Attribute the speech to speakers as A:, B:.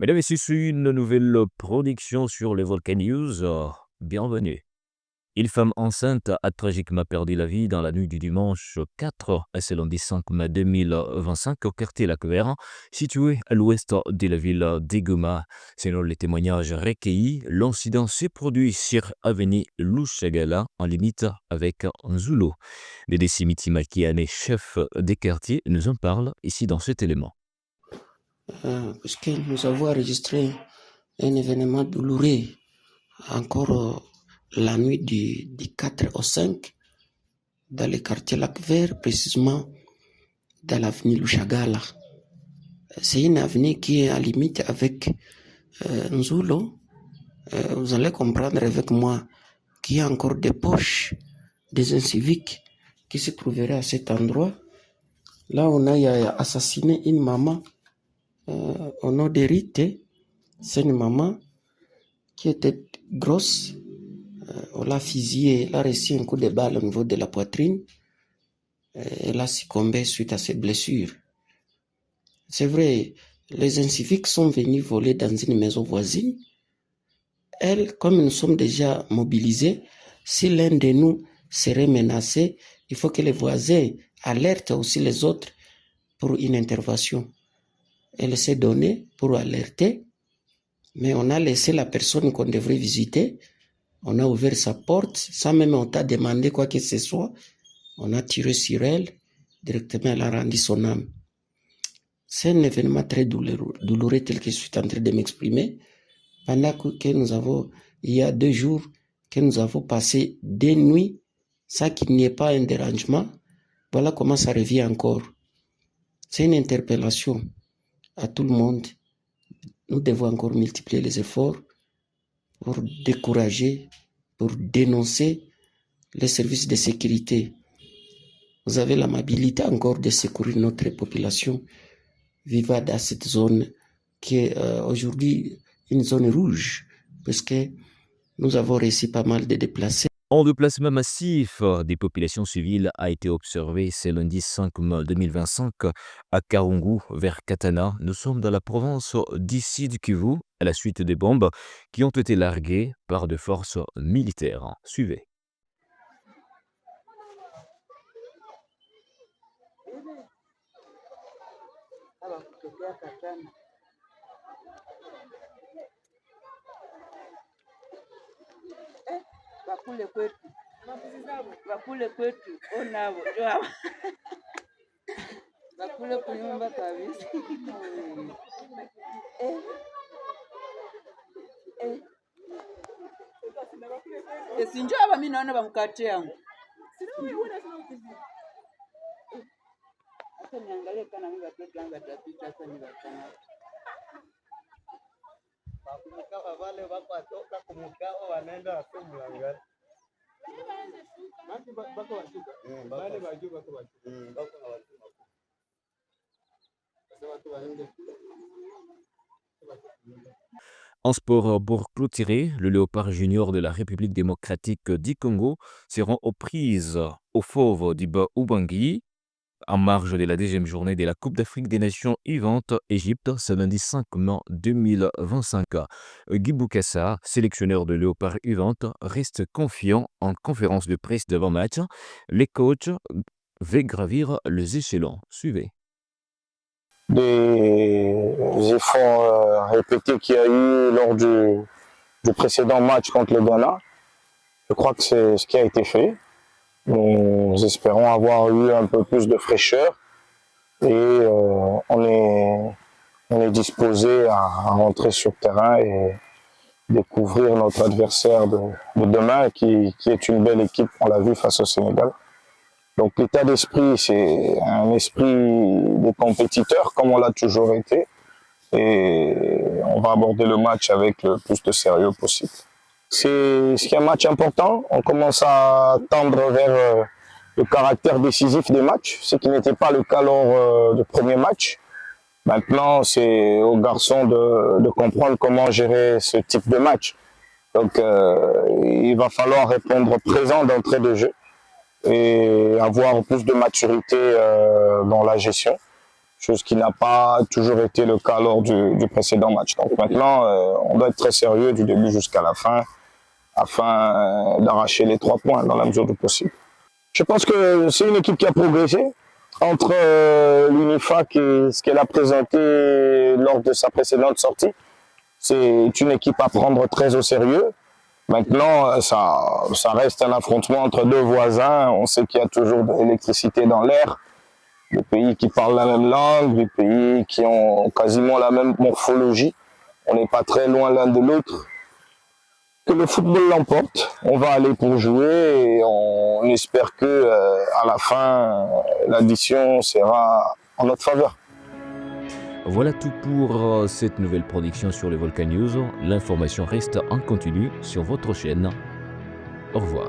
A: Mesdames et messieurs, c'est une nouvelle production sur les Volcan News. Bienvenue. Une femme enceinte a tragiquement perdu la vie dans la nuit du dimanche 4 à ce lundi 5 mai 2025 au quartier Lac-Vert, situé à l'ouest de la ville d'Egoma. Selon les témoignages recueillis, l'incident s'est produit sur avenue Louchagala, en limite avec Nzulo. Les Décimiti Makiane, chef des quartiers, nous en parle ici dans cet élément.
B: Puisque nous avons enregistré un événement douloureux encore la nuit du 4 au 5 dans le quartier Lac-Vert, précisément dans l'avenue Louchagala. C'est une avenue qui est à limite avec Nzulo. Vous allez comprendre avec moi qu'il y a encore des poches des inciviques qui se trouveraient à cet endroit. Là, on a assassiné une maman au nom de Rite. C'est une maman qui était grosse. On l'a fusillée, elle a reçu un coup de balle au niveau de la poitrine. Elle a succombé suite à ses blessures. C'est vrai, les inciviques sont venus voler dans une maison voisine. Elle, comme nous sommes déjà mobilisés, si l'un de nous serait menacé, il faut que les voisins alertent aussi les autres pour une intervention. Elle s'est donnée pour alerter, mais on a laissé la personne qu'on devrait visiter. On a ouvert sa porte, sans même on t'a demandé quoi que ce soit. On a tiré sur elle, directement elle a rendu son âme. C'est un événement très douloureux tel que je suis en train de m'exprimer. Pendant que nous avons, il y a 2 jours, que nous avons passé des nuits sans qu'il n'y ait pas un dérangement. Voilà comment ça revient encore. C'est une interpellation à tout le monde. Nous devons encore multiplier les efforts pour décourager, pour dénoncer les services de sécurité. Vous avez l'amabilité encore de secourir notre population vivant dans cette zone qui est aujourd'hui une zone rouge, parce que nous avons réussi pas mal de déplacés.
A: Un déplacement massif des populations civiles a été observé ce lundi 5 mai 2025 à Karungu, vers Katana. Nous sommes dans la province d'ici du Kivu, à la suite des bombes qui ont été larguées par des forces militaires. Suivez.
C: Bakule kwetu, bakule kwetu, onabo bakule kunyumba kabisa. Sinjo aba mimi naona bamkate yangu. Hata niangalie kana mimi watoto wangu atapita sasa ni watana.
D: Bakumukava vale watoka kumukava wanaenda wasemulangani. Bako washuka. Wale baju bako washuka. Bako na washuka. Sasa watu waende.
A: En sport, pour clôturer, le Léopard Junior de la République démocratique du Congo se rend aux prises au fauve du Bas-Ubangi en marge de la 2e journée de la Coupe d'Afrique des Nations U20 Égypte, ce lundi 5 mai 2025. Guy Boukassa, sélectionneur de Léopard U20, reste confiant en conférence de presse d'avant-match. Les coachs vont gravir les échelons. Suivez.
E: Des efforts répétés qu'il y a eu lors du précédent match contre le Ghana. Je crois que c'est ce qui a été fait. Nous espérons avoir eu un peu plus de fraîcheur et on est disposé à rentrer sur le terrain et découvrir notre adversaire de demain qui est une belle équipe, on l'a vu face au Sénégal. Donc l'état d'esprit, c'est un esprit de compétiteur comme on l'a toujours été et on va aborder le match avec le plus de sérieux possible. C'est un match important, on commence à tendre vers le caractère décisif des matchs, ce qui n'était pas le cas lors du premier match. Maintenant, c'est aux garçons de comprendre comment gérer ce type de match. Donc il va falloir répondre présent d'entrée de jeu et avoir plus de maturité dans la gestion. chose qui n'a pas toujours été le cas lors du précédent match. Donc maintenant, on doit être très sérieux du début jusqu'à la fin, afin d'arracher les 3 points dans la mesure du possible. Je pense que c'est une équipe qui a progressé entre l'UNIFAC et ce qu'elle a présenté lors de sa précédente sortie. C'est une équipe à prendre très au sérieux. Maintenant, ça reste un affrontement entre 2 voisins. On sait qu'il y a toujours de l'électricité dans l'air. Des pays qui parlent la même langue, des pays qui ont quasiment la même morphologie. On n'est pas très loin l'un de l'autre. Que le football l'emporte, on va aller pour jouer et on espère que à la fin, l'addition sera en notre faveur.
A: Voilà tout pour cette nouvelle production sur les Volcan News. L'information reste en continu sur votre chaîne. Au revoir.